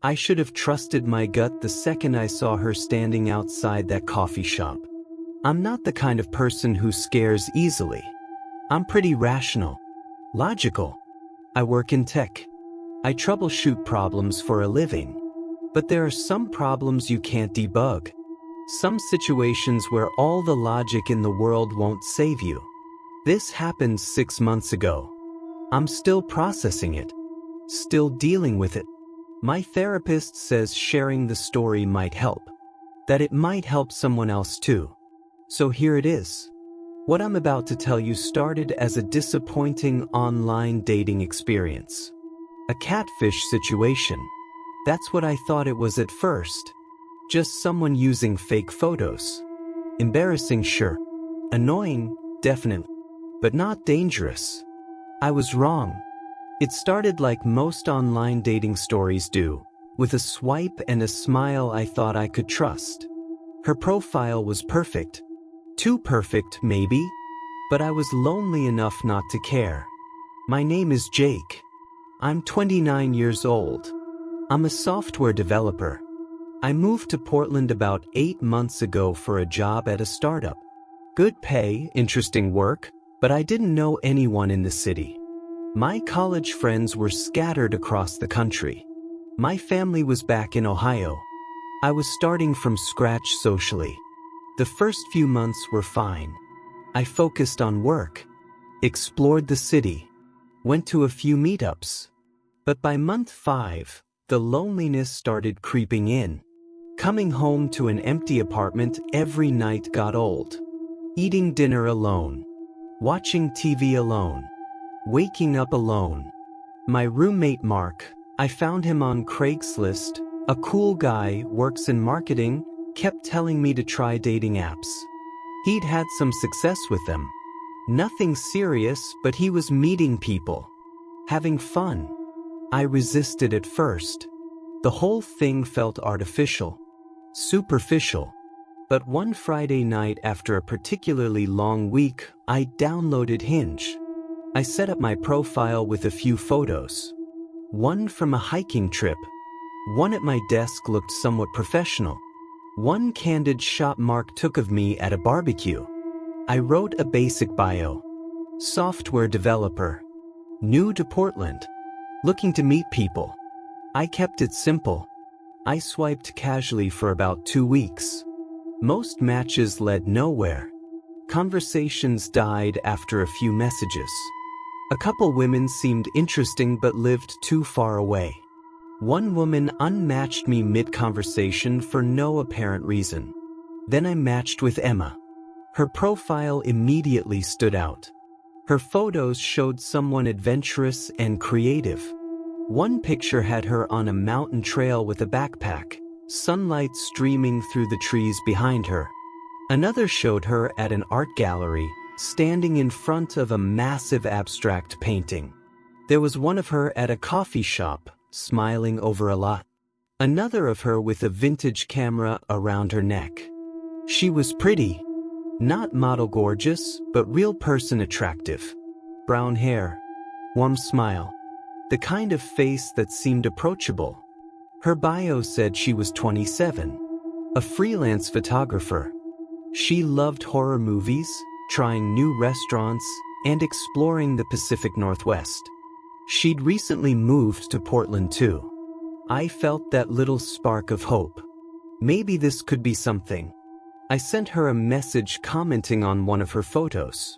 I should have trusted my gut the second I saw her standing outside that coffee shop. I'm not the kind of person who scares easily. I'm pretty rational, logical. I work in tech. I troubleshoot problems for a living. But there are some problems you can't debug. Some situations where all the logic in the world won't save you. This happened 6 months ago. I'm still processing it. Still dealing with it. My therapist says sharing the story might help. That it might help someone else too. So here it is. What I'm about to tell you started as a disappointing online dating experience. A catfish situation. That's what I thought it was at first. Just someone using fake photos. Embarrassing, sure. Annoying, definitely. But not dangerous. I was wrong. It started like most online dating stories do, with a swipe and a smile I thought I could trust. Her profile was perfect. Too perfect, maybe, but I was lonely enough not to care. My name is Jake. I'm 29 years old. I'm a software developer. I moved to Portland about 8 months ago for a job at a startup. Good pay, interesting work, but I didn't know anyone in the city. My college friends were scattered across the country. My family was back in Ohio. I was starting from scratch socially. The first few months were fine. I focused on work, explored the city, went to a few meetups. But by month 5, the loneliness started creeping in. Coming home to an empty apartment every night got old. Eating dinner alone. Watching TV alone. Waking up alone. My roommate Mark, I found him on Craigslist, a cool guy, works in marketing, kept telling me to try dating apps. He'd had some success with them. Nothing serious, but he was meeting people. Having fun. I resisted at first. The whole thing felt artificial. Superficial. But one Friday night after a particularly long week, I downloaded Hinge. I set up my profile with a few photos. One from a hiking trip. One at my desk looked somewhat professional. One candid shot Mark took of me at a barbecue. I wrote a basic bio. Software developer. New to Portland. Looking to meet people. I kept it simple. I swiped casually for about 2 weeks. Most matches led nowhere. Conversations died after a few messages. A couple women seemed interesting but lived too far away. One woman unmatched me mid-conversation for no apparent reason. Then I matched with Emma. Her profile immediately stood out. Her photos showed someone adventurous and creative. One picture had her on a mountain trail with a backpack, sunlight streaming through the trees behind her. Another showed her at an art gallery, standing in front of a massive abstract painting. There was one of her at a coffee shop, smiling over a lot. Another of her with a vintage camera around her neck. She was pretty. Not model gorgeous, but real person attractive. Brown hair. Warm smile. The kind of face that seemed approachable. Her bio said she was 27. A freelance photographer. She loved horror movies, trying new restaurants, and exploring the Pacific Northwest. She'd recently moved to Portland too. I felt that little spark of hope. Maybe this could be something. I sent her a message commenting on one of her photos.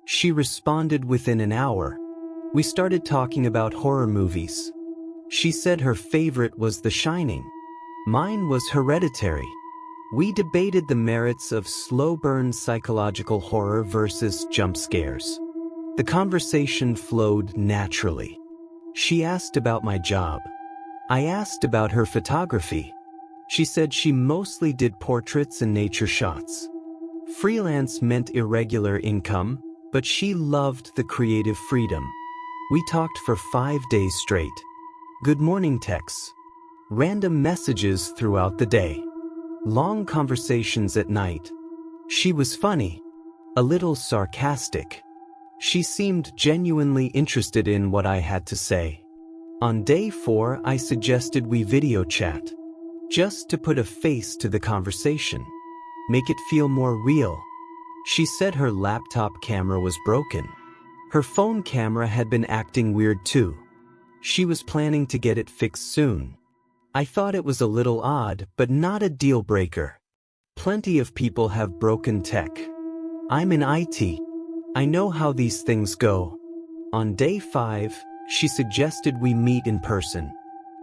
She responded within an hour. We started talking about horror movies. She said her favorite was The Shining. Mine was Hereditary. We debated the merits of slow-burn psychological horror versus jump scares. The conversation flowed naturally. She asked about my job. I asked about her photography. She said she mostly did portraits and nature shots. Freelance meant irregular income, but she loved the creative freedom. We talked for 5 days straight. Good morning texts. Random messages throughout the day. Long conversations at night. She was funny. A little sarcastic. She seemed genuinely interested in what I had to say. On day 4, I suggested we video chat, just to put a face to the conversation, make it feel more real. She said her laptop camera was broken. Her phone camera had been acting weird too. She was planning to get it fixed soon. I thought it was a little odd, but not a deal breaker. Plenty of people have broken tech. I'm in IT. I know how these things go. On day 5, she suggested we meet in person.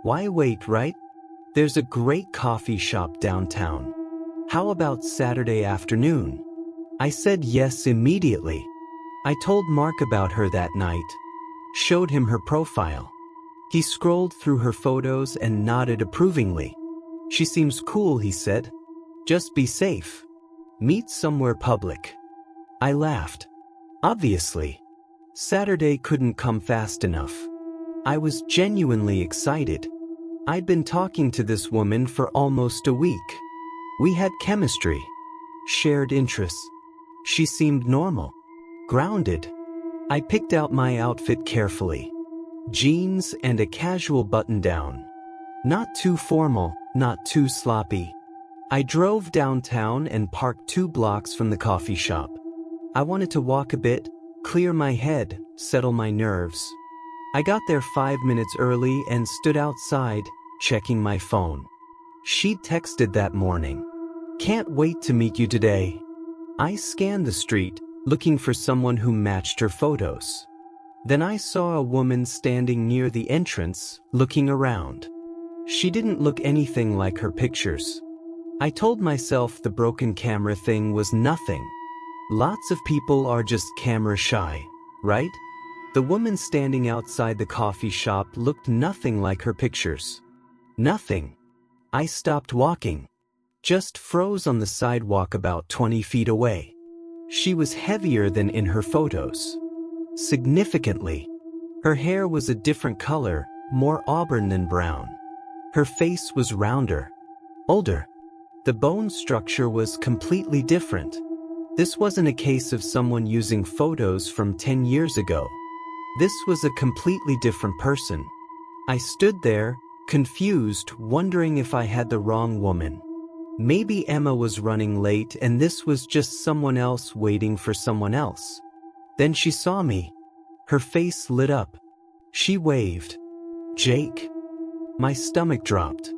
Why wait, right? There's a great coffee shop downtown. How about Saturday afternoon? I said yes immediately. I told Mark about her that night. Showed him her profile. He scrolled through her photos and nodded approvingly. She seems cool, he said. Just be safe. Meet somewhere public. I laughed. Obviously. Saturday couldn't come fast enough. I was genuinely excited. I'd been talking to this woman for almost a week. We had chemistry. Shared interests. She seemed normal. Grounded. I picked out my outfit carefully. Jeans and a casual button-down. Not too formal, not too sloppy. I drove downtown and parked 2 blocks from the coffee shop. I wanted to walk a bit, clear my head, settle my nerves. I got there 5 minutes early and stood outside, checking my phone. She'd texted that morning. Can't wait to meet you today. I scanned the street, looking for someone who matched her photos. Then I saw a woman standing near the entrance, looking around. She didn't look anything like her pictures. I told myself the broken camera thing was nothing. Lots of people are just camera shy, right? The woman standing outside the coffee shop looked nothing like her pictures. Nothing. I stopped walking. Just froze on the sidewalk about 20 feet away. She was heavier than in her photos. Significantly. Her hair was a different color, more auburn than brown. Her face was rounder. Older. The bone structure was completely different. This wasn't a case of someone using photos from 10 years ago. This was a completely different person. I stood there, confused, wondering if I had the wrong woman. Maybe Emma was running late and this was just someone else waiting for someone else. Then she saw me. Her face lit up. She waved. Jake. My stomach dropped.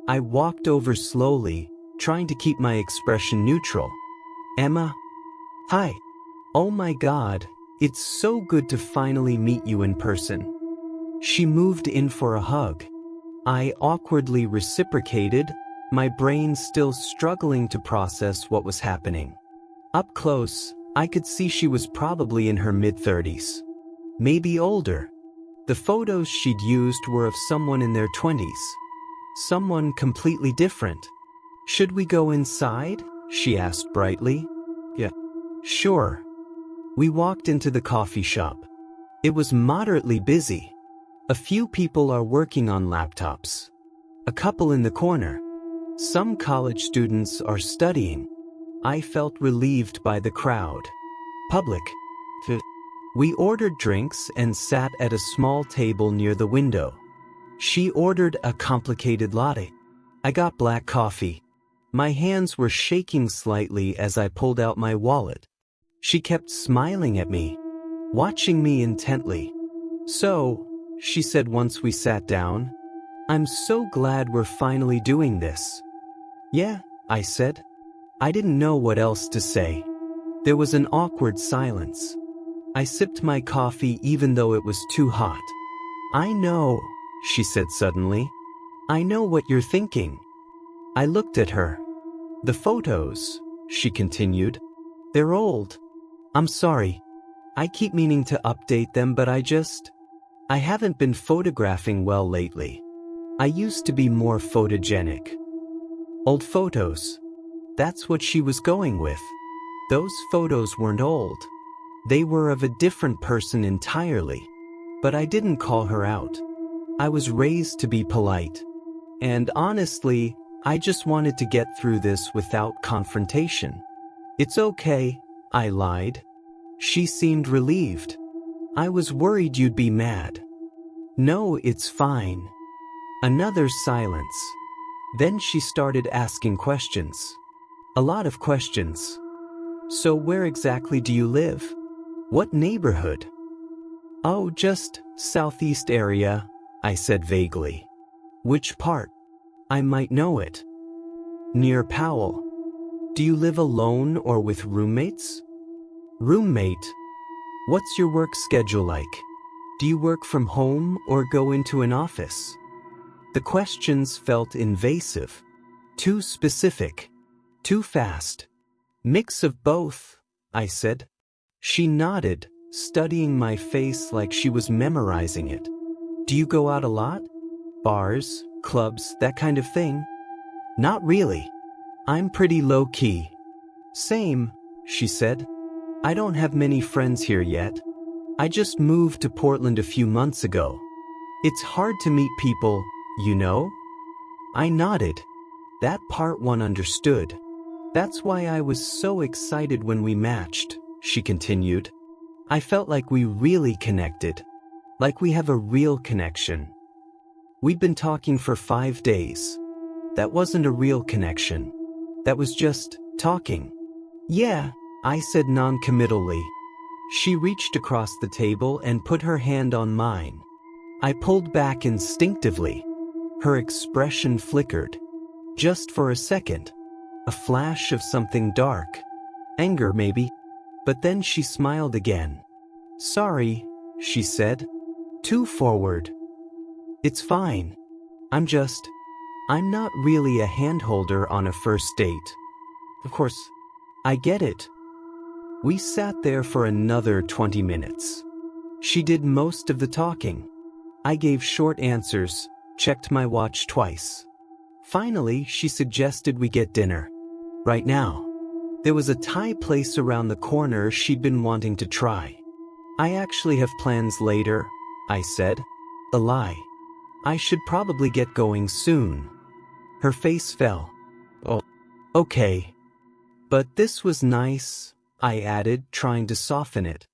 I walked over slowly, trying to keep my expression neutral. Emma? Hi. Oh my God, it's so good to finally meet you in person. She moved in for a hug. I awkwardly reciprocated, my brain still struggling to process what was happening. Up close, I could see she was probably in her mid-30s. Maybe older. The photos she'd used were of someone in their 20s. Someone completely different. Should we go inside? She asked brightly. Yeah. Sure. We walked into the coffee shop. It was moderately busy. A few people are working on laptops. A couple in the corner. Some college students are studying. I felt relieved by the crowd. Public. We ordered drinks and sat at a small table near the window. She ordered a complicated latte. I got black coffee. My hands were shaking slightly as I pulled out my wallet. She kept smiling at me, watching me intently. So, she said once we sat down, I'm so glad we're finally doing this. Yeah, I said. I didn't know what else to say. There was an awkward silence. I sipped my coffee even though it was too hot. I know, she said suddenly. I know what you're thinking. I looked at her. The photos, she continued. They're old. I'm sorry. I keep meaning to update them, but I haven't been photographing well lately. I used to be more photogenic. Old photos. That's what she was going with. Those photos weren't old. They were of a different person entirely. But I didn't call her out. I was raised to be polite. And honestly, I just wanted to get through this without confrontation. It's okay, I lied. She seemed relieved. I was worried you'd be mad. No, it's fine. Another silence. Then she started asking questions. A lot of questions. So where exactly do you live? What neighborhood? Oh, just southeast area, I said vaguely. Which part? I might know it. Near Powell. Do you live alone or with roommates? Roommate. What's your work schedule like? Do you work from home or go into an office? The questions felt invasive. Too specific. Too fast. Mix of both, I said. She nodded, studying my face like she was memorizing it. Do you go out a lot? Bars, clubs, that kind of thing? Not really. I'm pretty low-key. Same, she said. I don't have many friends here yet. I just moved to Portland a few months ago. It's hard to meet people, you know? I nodded. That part one understood. That's why I was so excited when we matched, she continued. I felt like we really connected. Like we have a real connection. We'd been talking for 5 days. That wasn't a real connection. That was just talking. Yeah, I said non-committally. She reached across the table and put her hand on mine. I pulled back instinctively. Her expression flickered. Just for a second. A flash of something dark. Anger, maybe. But then she smiled again. Sorry, she said. Too forward. It's fine. I'm not really a handholder on a first date. Of course, I get it. We sat there for another 20 minutes. She did most of the talking. I gave short answers, checked my watch twice. Finally, she suggested we get dinner. Right now. There was a Thai place around the corner she'd been wanting to try. I actually have plans later, I said. A lie. I should probably get going soon. Her face fell. Oh, okay. But this was nice, I added, trying to soften it.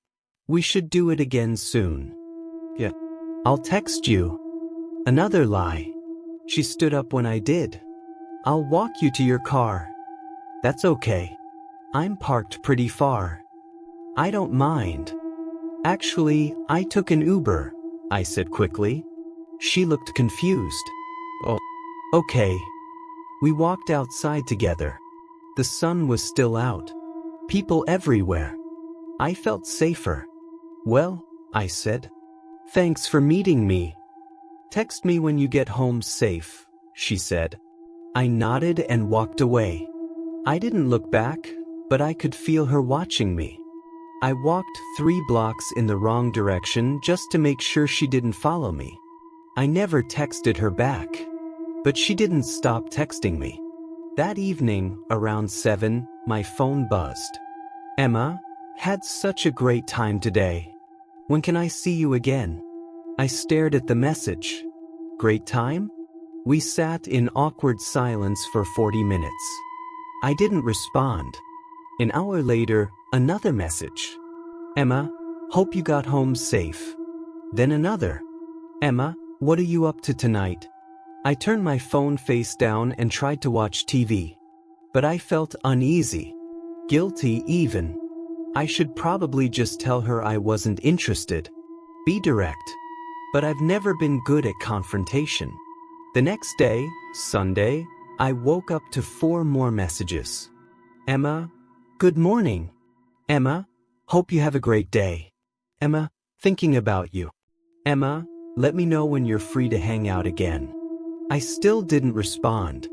We should do it again soon. Yeah. I'll text you. Another lie. She stood up when I did. I'll walk you to your car. That's okay. I'm parked pretty far. I don't mind. Actually, I took an Uber, I said quickly. She looked confused. Oh, okay. We walked outside together. The sun was still out. People everywhere. I felt safer. Well, I said. Thanks for meeting me. Text me when you get home safe, she said. I nodded and walked away. I didn't look back, but I could feel her watching me. I walked 3 blocks in the wrong direction just to make sure she didn't follow me. I never texted her back, but she didn't stop texting me. That evening, around 7, my phone buzzed. Emma, had such a great time today. When can I see you again? I stared at the message. Great time? We sat in awkward silence for 40 minutes. I didn't respond. An hour later, another message. Emma, hope you got home safe. Then another. Emma, what are you up to tonight? I turned my phone face down and tried to watch TV. But I felt uneasy. Guilty even. I should probably just tell her I wasn't interested. Be direct. But I've never been good at confrontation. The next day, Sunday, I woke up to 4 more messages. Emma, good morning. Emma, hope you have a great day. Emma, thinking about you. Emma, let me know when you're free to hang out again. I still didn't respond.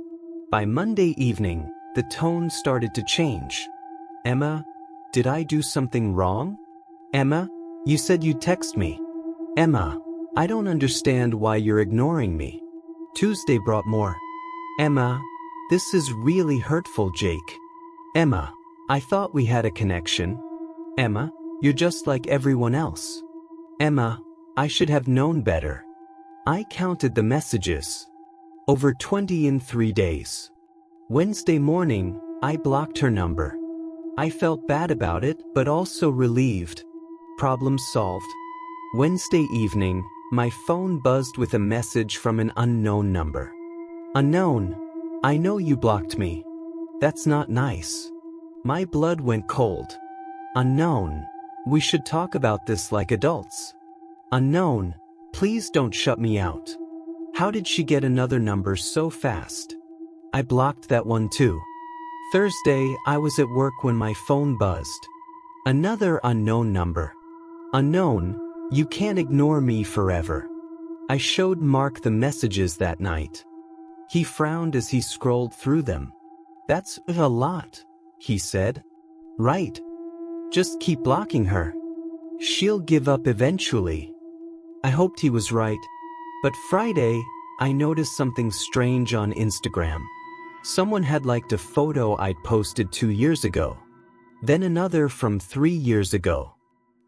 By Monday evening, the tone started to change. Emma, did I do something wrong? Emma, you said you'd text me. Emma, I don't understand why you're ignoring me. Tuesday brought more. Emma, this is really hurtful, Jake. Emma, I thought we had a connection. Emma, you're just like everyone else. Emma, I should have known better. I counted the messages. Over 20 in 3 days. Wednesday morning, I blocked her number. I felt bad about it, but also relieved. Problem solved. Wednesday evening, my phone buzzed with a message from an unknown number. Unknown, I know you blocked me. That's not nice. My blood went cold. Unknown, we should talk about this like adults. Unknown, please don't shut me out. How did she get another number so fast? I blocked that one too. Thursday, I was at work when my phone buzzed. Another unknown number. Unknown, you can't ignore me forever. I showed Mark the messages that night. He frowned as he scrolled through them. That's a lot, he said. Right. Just keep blocking her. She'll give up eventually. I hoped he was right. But Friday, I noticed something strange on Instagram. Someone had liked a photo I'd posted 2 years ago. Then another from 3 years ago.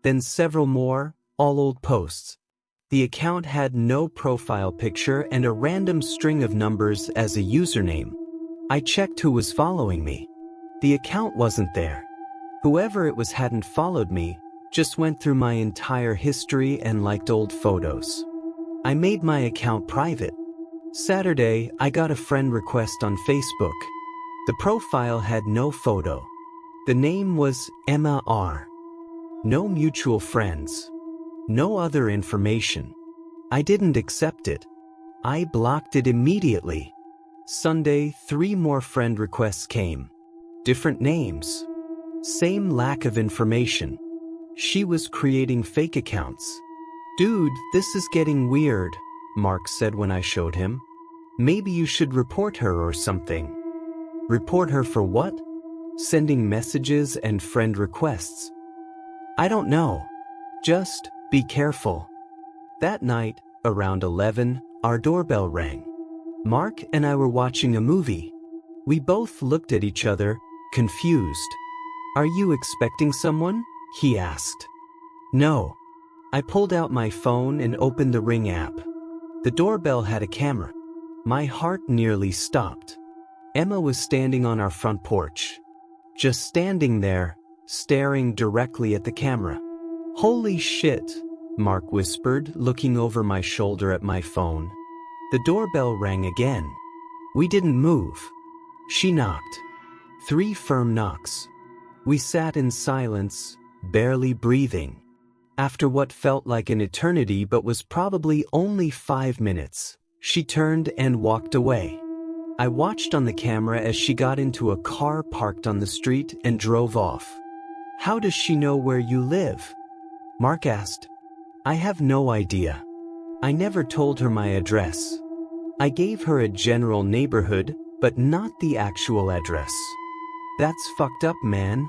Then several more, all old posts. The account had no profile picture and a random string of numbers as a username. I checked who was following me. The account wasn't there. Whoever it was hadn't followed me, just went through my entire history and liked old photos. I made my account private. Saturday, I got a friend request on Facebook. The profile had no photo. The name was Emma R. No mutual friends. No other information. I didn't accept it. I blocked it immediately. Sunday, 3 more friend requests came. Different names. Same lack of information. She was creating fake accounts. Dude, this is getting weird, Mark said when I showed him. Maybe you should report her or something. Report her for what? Sending messages and friend requests. I don't know. Just be careful. That night, around 11, our doorbell rang. Mark and I were watching a movie. We both looked at each other, confused. Are you expecting someone? He asked. No. I pulled out my phone and opened the Ring app. The doorbell had a camera. My heart nearly stopped. Emma was standing on our front porch. Just standing there, staring directly at the camera. Holy shit, Mark whispered, looking over my shoulder at my phone. The doorbell rang again. We didn't move. She knocked. 3 firm knocks. We sat in silence, barely breathing. After what felt like an eternity but was probably only 5 minutes, she turned and walked away. I watched on the camera as she got into a car parked on the street and drove off. How does she know where you live? Mark asked. I have no idea. I never told her my address. I gave her a general neighborhood, but not the actual address. That's fucked up, man.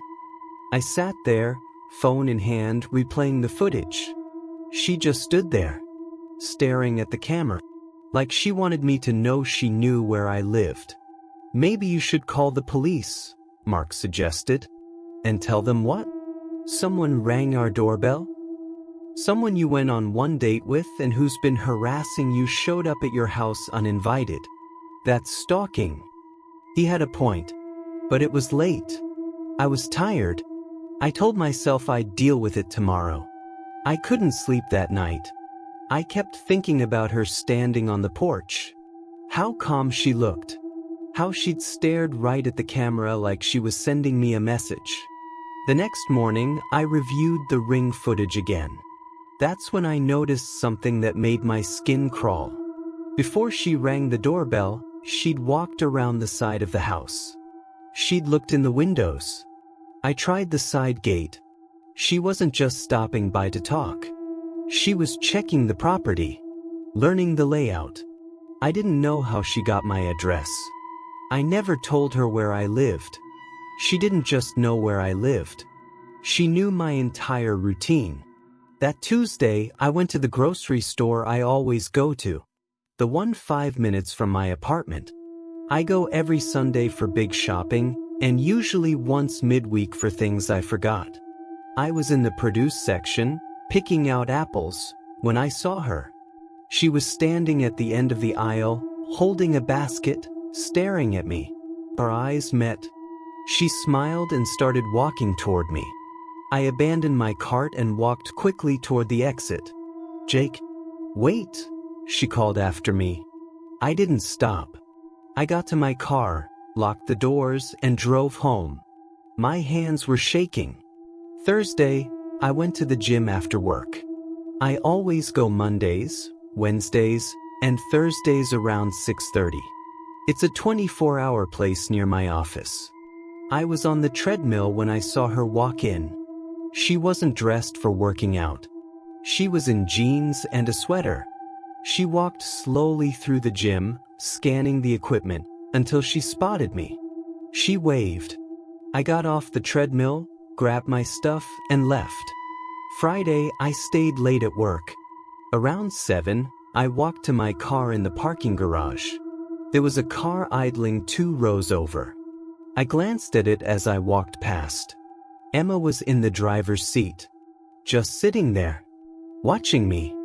I sat there, phone in hand, replaying the footage. She just stood there, staring at the camera, like she wanted me to know she knew where I lived. Maybe you should call the police, Mark suggested. And tell them what? Someone rang our doorbell? Someone you went on one date with and who's been harassing you showed up at your house uninvited. That's stalking. He had a point, but it was late. I was tired. I told myself I'd deal with it tomorrow. I couldn't sleep that night. I kept thinking about her standing on the porch. How calm she looked. How she'd stared right at the camera like she was sending me a message. The next morning, I reviewed the Ring footage again. That's when I noticed something that made my skin crawl. Before she rang the doorbell, she'd walked around the side of the house. She'd looked in the windows. I tried the side gate. She wasn't just stopping by to talk. She was checking the property, learning the layout. I didn't know how she got my address. I never told her where I lived. She didn't just know where I lived. She knew my entire routine. That Tuesday, I went to the grocery store I always go to, the one 5 minutes from my apartment. I go every Sunday for big shopping, and usually once midweek for things I forgot. I was in the produce section, picking out apples, when I saw her. She was standing at the end of the aisle, holding a basket, staring at me. Our eyes met. She smiled and started walking toward me. I abandoned my cart and walked quickly toward the exit. Jake, "Wait," she called after me. I didn't stop. I got to my car, locked the doors, and drove home. My hands were shaking. Thursday, I went to the gym after work. I always go Mondays, Wednesdays, and Thursdays around 6:30. It's a 24-hour place near my office. I was on the treadmill when I saw her walk in. She wasn't dressed for working out. She was in jeans and a sweater. She walked slowly through the gym, scanning the equipment, until she spotted me. She waved. I got off the treadmill, grabbed my stuff, and left. Friday, I stayed late at work. Around 7, I walked to my car in the parking garage. There was a car idling 2 rows over. I glanced at it as I walked past. Emma was in the driver's seat, just sitting there, watching me.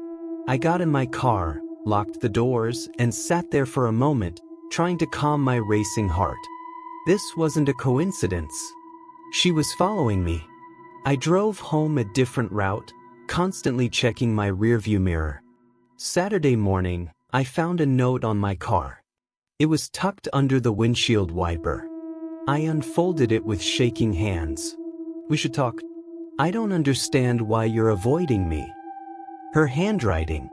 I got in my car, locked the doors, and sat there for a moment, trying to calm my racing heart. This wasn't a coincidence. She was following me. I drove home a different route, constantly checking my rearview mirror. Saturday morning, I found a note on my car. It was tucked under the windshield wiper. I unfolded it with shaking hands. "We should talk. I don't understand why you're avoiding me." Her handwriting.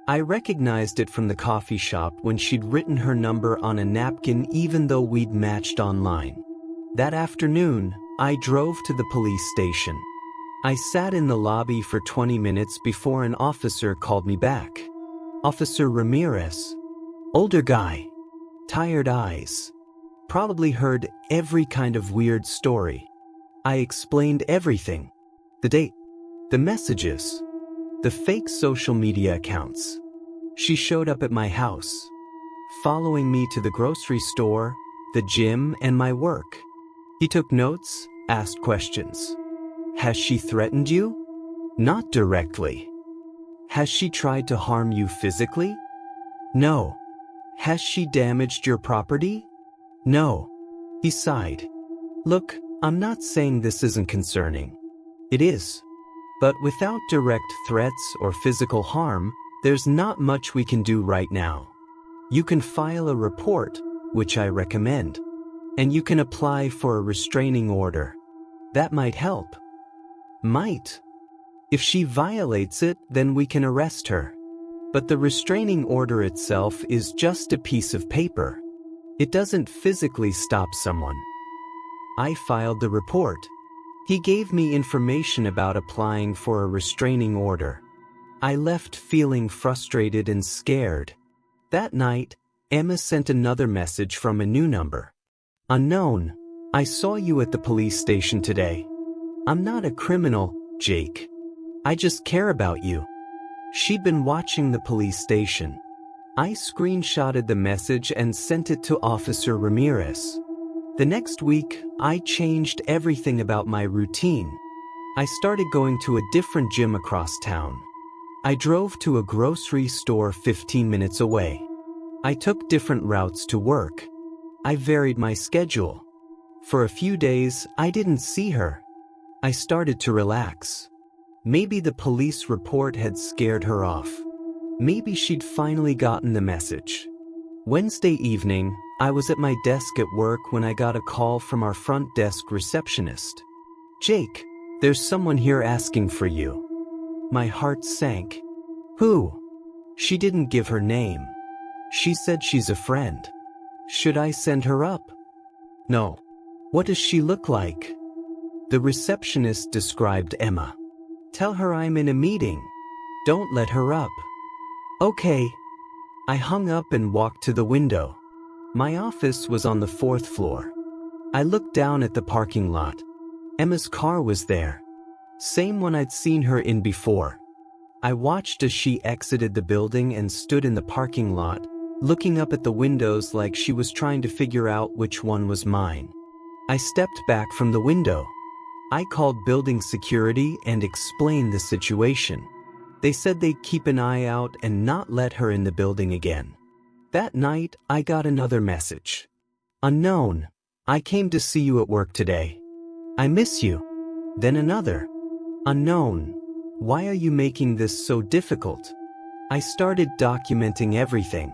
I recognized it from the coffee shop when she'd written her number on a napkin even though we'd matched online. That afternoon, I drove to the police station. I sat in the lobby for 20 minutes before an officer called me back. Officer Ramirez. Older guy. Tired eyes. Probably heard every kind of weird story. I explained everything. The date. The messages. The fake social media accounts. She showed up at my house, following me to the grocery store, the gym, and my work. He took notes, asked questions. "Has she threatened you?" "Not directly." "Has she tried to harm you physically?" "No." "Has she damaged your property?" "No." He sighed. "Look, I'm not saying this isn't concerning. It is. But without direct threats or physical harm, there's not much we can do right now. You can file a report, which I recommend. And you can apply for a restraining order. That might help." "Might. If she violates it, then we can arrest her. But the restraining order itself is just a piece of paper. It doesn't physically stop someone." I filed the report. He gave me information about applying for a restraining order. I left feeling frustrated and scared. That night, Emma sent another message from a new number. "Unknown, I saw you at the police station today. I'm not a criminal, Jake. I just care about you." She'd been watching the police station. I screenshotted the message and sent it to Officer Ramirez. The next week, I changed everything about my routine. I started going to a different gym across town. I drove to a grocery store 15 minutes away. I took different routes to work. I varied my schedule. For a few days, I didn't see her. I started to relax. Maybe the police report had scared her off. Maybe she'd finally gotten the message. Wednesday evening, I was at my desk at work when I got a call from our front desk receptionist. "Jake, there's someone here asking for you." My heart sank. "Who?" She didn't give her name. She said she's a friend. Should I send her up? No. What does she look like? The receptionist described Emma. "Tell her I'm in a meeting. Don't let her up." "Okay." I hung up and walked to the window. My office was on the 4th floor. I looked down at the parking lot. Emma's car was there. Same one I'd seen her in before. I watched as she exited the building and stood in the parking lot, looking up at the windows like she was trying to figure out which one was mine. I stepped back from the window. I called building security and explained the situation. They said they'd keep an eye out and not let her in the building again. That night, I got another message. "Unknown, I came to see you at work today. I miss you." Then another. "Unknown, why are you making this so difficult? I started documenting everything.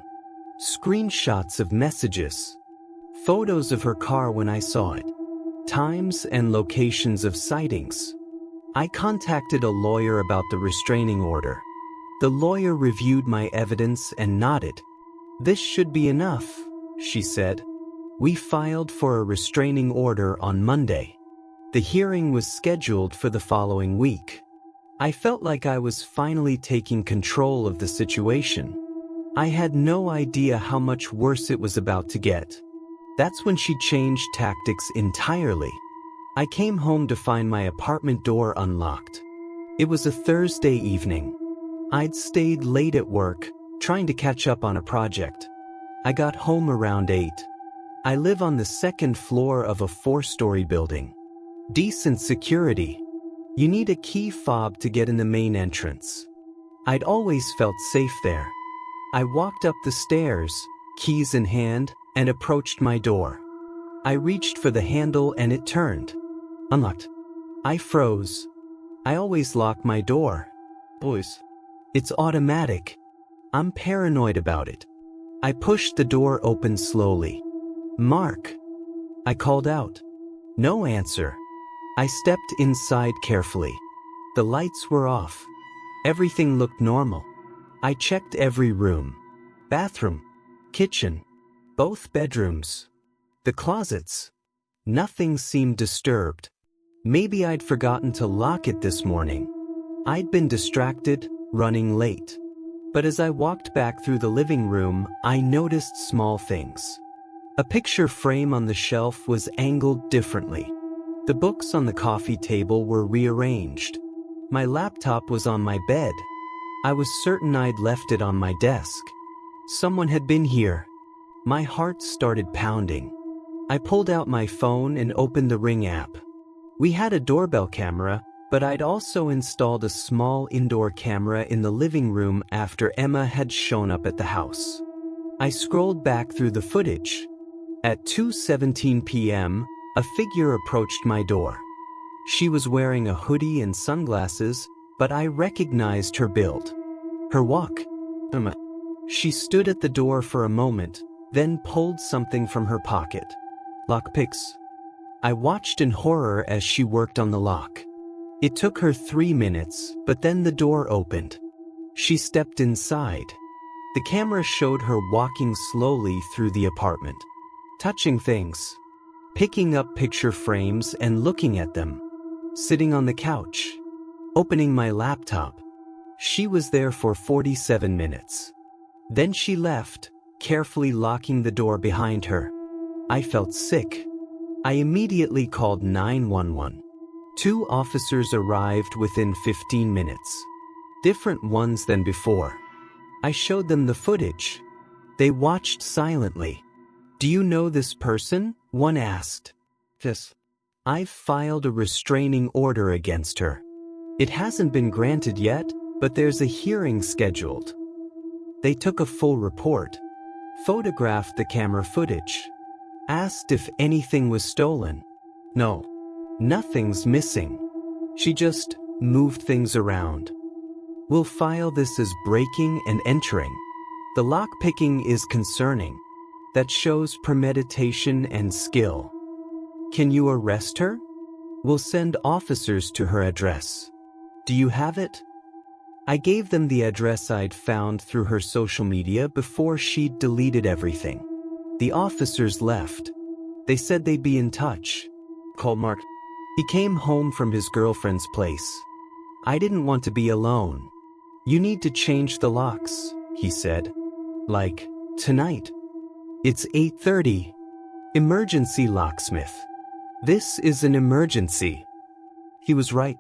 Screenshots of messages. Photos of her car when I saw it. Times and locations of sightings. I contacted a lawyer about the restraining order. The lawyer reviewed my evidence and nodded. "This should be enough," she said. We filed for a restraining order on Monday. The hearing was scheduled for the following week. I felt like I was finally taking control of the situation. I had no idea how much worse it was about to get. That's when she changed tactics entirely. I came home to find my apartment door unlocked. It was a Thursday evening. I'd stayed late at work, trying to catch up on a project. I got home around 8. I live on the second floor of a 4-story building. Decent security. You need a key fob to get in the main entrance. I'd always felt safe there. I walked up the stairs, keys in hand, and approached my door. I reached for the handle and it turned. Unlocked. I froze. I always lock my door. Boys. It's automatic. I'm paranoid about it. I pushed the door open slowly. "Mark." I called out. No answer. I stepped inside carefully. The lights were off. Everything looked normal. I checked every room. Bathroom. Kitchen. Both bedrooms. The closets. Nothing seemed disturbed. Maybe I'd forgotten to lock it this morning. I'd been distracted, running late. But as I walked back through the living room, I noticed small things. A picture frame on the shelf was angled differently. The books on the coffee table were rearranged. My laptop was on my bed. I was certain I'd left it on my desk. Someone had been here. My heart started pounding. I pulled out my phone and opened the Ring app. We had a doorbell camera, but I'd also installed a small indoor camera in the living room after Emma had shown up at the house. I scrolled back through the footage. At 2:17 p.m., a figure approached my door. She was wearing a hoodie and sunglasses, but I recognized her build. Her walk. She stood at the door for a moment, then pulled something from her pocket. Lockpicks. I watched in horror as she worked on the lock. It took her 3 minutes, but then the door opened. She stepped inside. The camera showed her walking slowly through the apartment, touching things, picking up picture frames and looking at them, sitting on the couch, opening my laptop. She was there for 47 minutes. Then she left, carefully locking the door behind her. I felt sick. I immediately called 911. 2 officers arrived within 15 minutes. Different ones than before. I showed them the footage. They watched silently. "Do you know this person?" one asked. "Yes. I've filed a restraining order against her. It hasn't been granted yet, but there's a hearing scheduled." They took a full report, photographed the camera footage, asked if anything was stolen. "No. Nothing's missing. She just moved things around." "We'll file this as breaking and entering. The lockpicking is concerning. That shows premeditation and skill. Can you arrest her? We'll send officers to her address. Do you have it?" I gave them the address I'd found through her social media before she'd deleted everything. The officers left. They said they'd be in touch. Call Mark. He came home from his girlfriend's place. I didn't want to be alone. "You need to change the locks," he said. "Like, tonight. It's 8:30. Emergency locksmith. This is an emergency." He was right.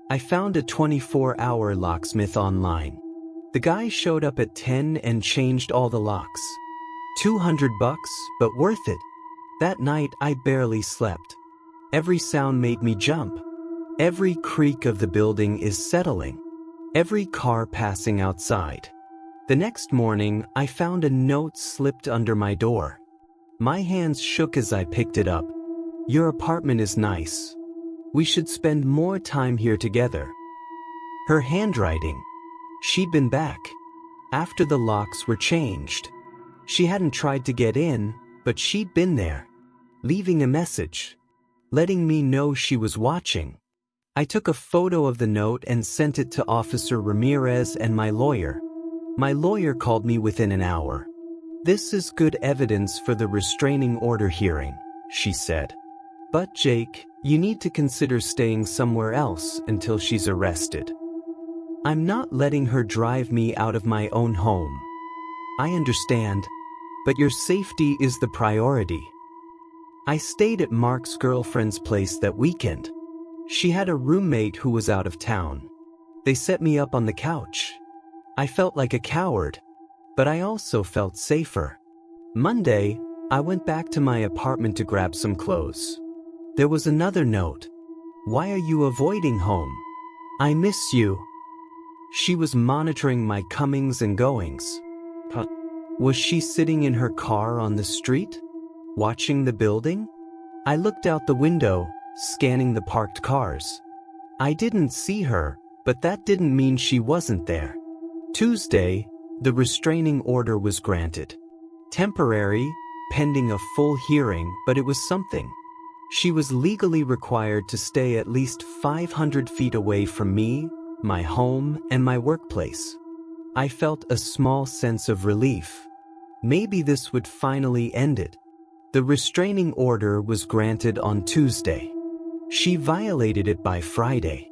I found a 24-hour locksmith online. The guy showed up at 10 and changed all the locks. $200, but worth it. That night I barely slept. Every sound made me jump. Every creak of the building is settling. Every car passing outside. The next morning, I found a note slipped under my door. My hands shook as I picked it up. "Your apartment is nice. We should spend more time here together." Her handwriting. She'd been back. After the locks were changed. She hadn't tried to get in, but she'd been there, leaving a message, letting me know she was watching. I took a photo of the note and sent it to Officer Ramirez and my lawyer. My lawyer called me within an hour. "This is good evidence for the restraining order hearing," she said. "But Jake, you need to consider staying somewhere else until she's arrested." "I'm not letting her drive me out of my own home." "I understand, but your safety is the priority." I stayed at Mark's girlfriend's place that weekend. She had a roommate who was out of town. They set me up on the couch. I felt like a coward, but I also felt safer. Monday, I went back to my apartment to grab some clothes. There was another note. "Why are you avoiding home? I miss you." She was monitoring my comings and goings. Was she sitting in her car on the street, watching the building? I looked out the window, scanning the parked cars. I didn't see her, but that didn't mean she wasn't there. Tuesday, the restraining order was granted. Temporary, pending a full hearing, but it was something. She was legally required to stay at least 500 feet away from me, my home, and my workplace. I felt a small sense of relief. Maybe this would finally end it. The restraining order was granted on Tuesday. She violated it by Friday.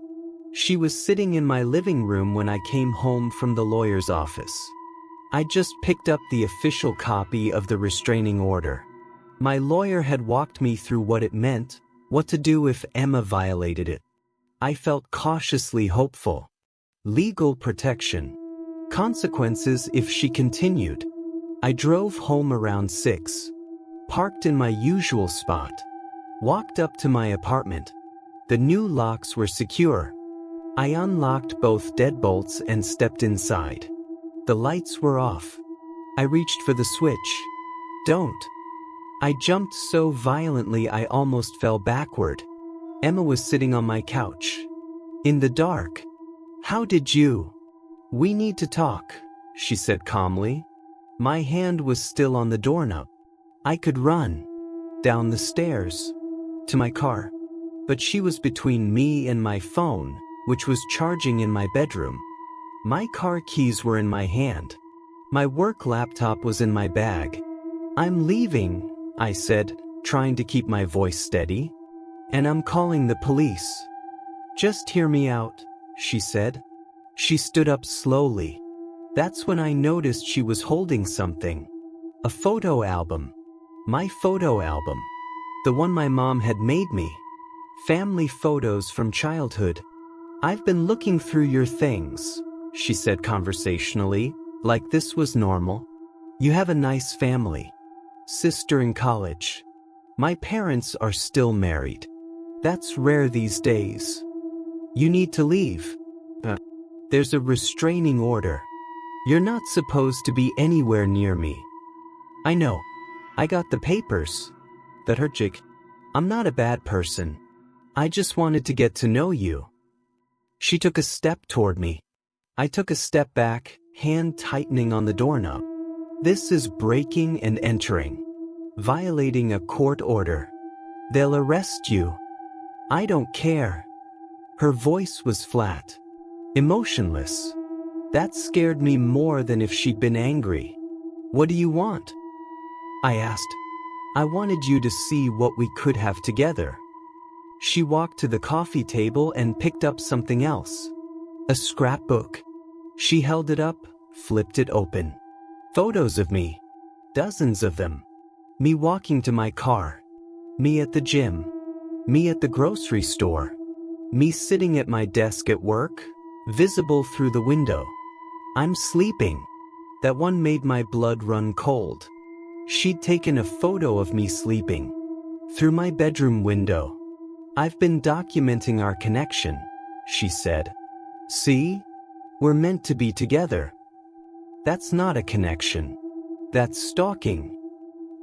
She was sitting in my living room when I came home from the lawyer's office. I just picked up the official copy of the restraining order. My lawyer had walked me through what it meant, what to do if Emma violated it. I felt cautiously hopeful. Legal protection. Consequences if she continued. I drove home around 6. Parked in my usual spot. Walked up to my apartment. The new locks were secure. I unlocked both deadbolts and stepped inside. The lights were off. I reached for the switch. "Don't." I jumped so violently I almost fell backward. Emma was sitting on my couch. In the dark. "How did you?" "We need to talk," she said calmly. My hand was still on the doorknob. I could run. Down the stairs. To my car. But she was between me and my phone, which was charging in my bedroom. My car keys were in my hand. My work laptop was in my bag. "I'm leaving," I said, trying to keep my voice steady. "And I'm calling the police." "Just hear me out," she said. She stood up slowly. That's when I noticed she was holding something. A photo album. My photo album. The one my mom had made me. Family photos from childhood. "I've been looking through your things," she said conversationally, like this was normal. "You have a nice family. Sister in college. My parents are still married. That's rare these days. You need to leave. There's a restraining order. You're not supposed to be anywhere near me." "I know. I got the papers." "That hurt, Jake. I'm not a bad person. I just wanted to get to know you." She took a step toward me. I took a step back, hand tightening on the doorknob. "This is breaking and entering. Violating a court order. They'll arrest you." "I don't care." Her voice was flat. Emotionless. That scared me more than if she'd been angry. "What do you want?" I asked. "I wanted you to see what we could have together." She walked to the coffee table and picked up something else. A scrapbook. She held it up, flipped it open. Photos of me. Dozens of them. Me walking to my car. Me at the gym. Me at the grocery store. Me sitting at my desk at work, visible through the window. "I'm sleeping." That one made my blood run cold. She'd taken a photo of me sleeping. Through my bedroom window. "I've been documenting our connection," she said. "See? We're meant to be together." "That's not a connection. That's stalking.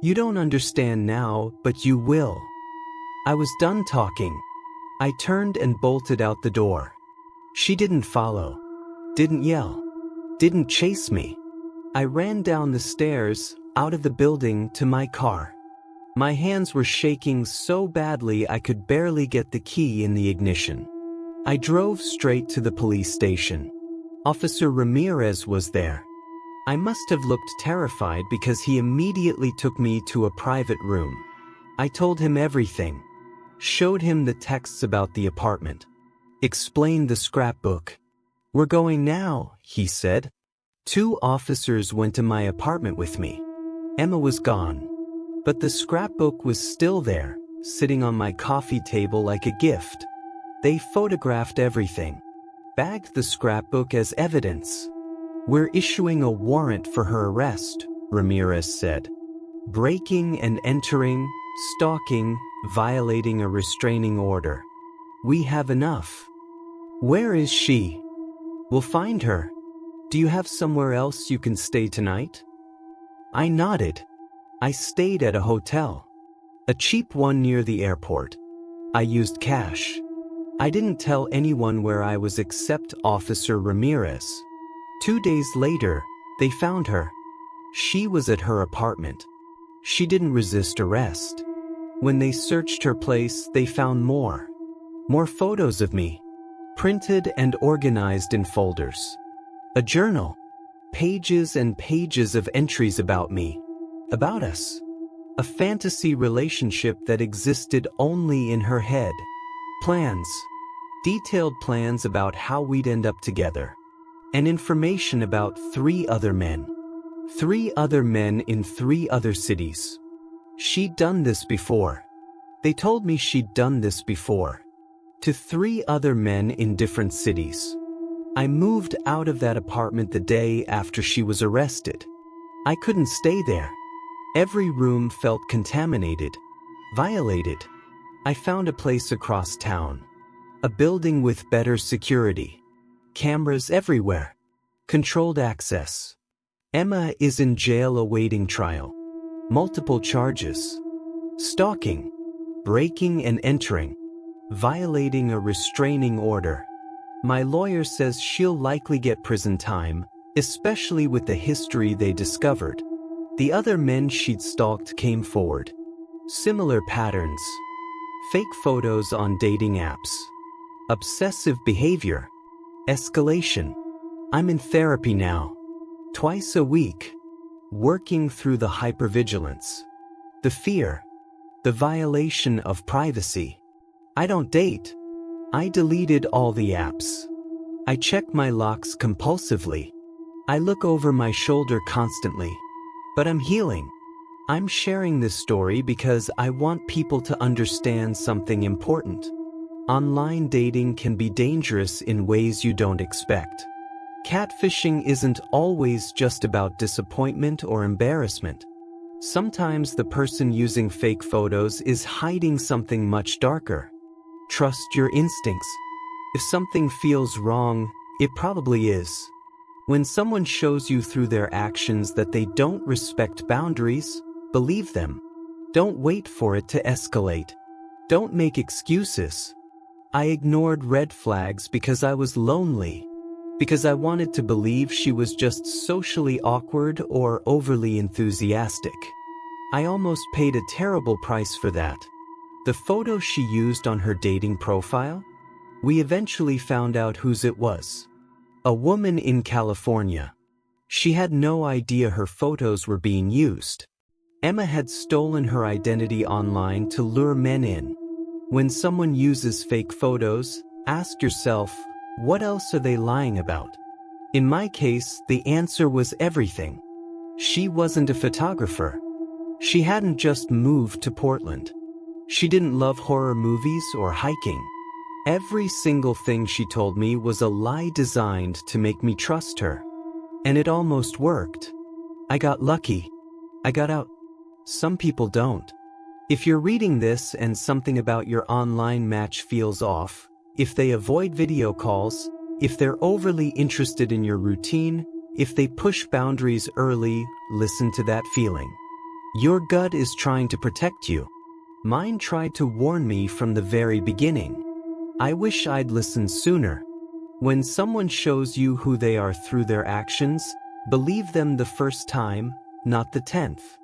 You don't understand now, but you will." I was done talking. I turned and bolted out the door. She didn't follow. Didn't yell. Didn't chase me. I ran down the stairs, out of the building, to my car. My hands were shaking so badly I could barely get the key in the ignition. I drove straight to the police station. Officer Ramirez was there. I must have looked terrified because he immediately took me to a private room. I told him everything. Showed him the texts about the apartment. Explained the scrapbook. "We're going now," he said. 2 officers went to my apartment with me. Emma was gone. But the scrapbook was still there, sitting on my coffee table like a gift. They photographed everything. Bagged the scrapbook as evidence. "We're issuing a warrant for her arrest," Ramirez said. "Breaking and entering, stalking, violating a restraining order. We have enough." "Where is she?" "We'll find her. Do you have somewhere else you can stay tonight?" I nodded. I stayed at a hotel. A cheap one near the airport. I used cash. I didn't tell anyone where I was except Officer Ramirez. 2 days later, they found her. She was at her apartment. She didn't resist arrest. When they searched her place, they found more. More photos of me. Printed and organized in folders. A journal. Pages and pages of entries about me. About us. A fantasy relationship that existed only in her head. Plans. Detailed plans about how we'd end up together. And information about 3 other men. 3 other men in 3 other cities. She'd done this before. They told me she'd done this before. To 3 other men in different cities. I moved out of that apartment the day after she was arrested. I couldn't stay there. Every room felt contaminated, violated. I found a place across town. A building with better security. Cameras everywhere. Controlled access. Emma is in jail awaiting trial. Multiple charges. Stalking. Breaking and entering. Violating a restraining order. My lawyer says she'll likely get prison time, especially with the history they discovered. The other men she'd stalked came forward. Similar patterns. Fake photos on dating apps. Obsessive behavior. Escalation. I'm in therapy now. Twice a week. Working through the hypervigilance. The fear. The violation of privacy. I don't date. I deleted all the apps. I check my locks compulsively. I look over my shoulder constantly. But I'm healing. I'm sharing this story because I want people to understand something important. Online dating can be dangerous in ways you don't expect. Catfishing isn't always just about disappointment or embarrassment. Sometimes the person using fake photos is hiding something much darker. Trust your instincts. If something feels wrong, it probably is. When someone shows you through their actions that they don't respect boundaries, believe them. Don't wait for it to escalate. Don't make excuses. I ignored red flags because I was lonely. Because I wanted to believe she was just socially awkward or overly enthusiastic. I almost paid a terrible price for that. The photo she used on her dating profile? We eventually found out whose it was. A woman in California. She had no idea her photos were being used. Emma had stolen her identity online to lure men in. When someone uses fake photos, ask yourself, what else are they lying about? In my case, the answer was everything. She wasn't a photographer. She hadn't just moved to Portland. She didn't love horror movies or hiking. Every single thing she told me was a lie designed to make me trust her. And it almost worked. I got lucky. I got out. Some people don't. If you're reading this and something about your online match feels off, if they avoid video calls, if they're overly interested in your routine, if they push boundaries early, listen to that feeling. Your gut is trying to protect you. Mine tried to warn me from the very beginning. I wish I'd listened sooner. When someone shows you who they are through their actions, Believe them the first time, not the 10th.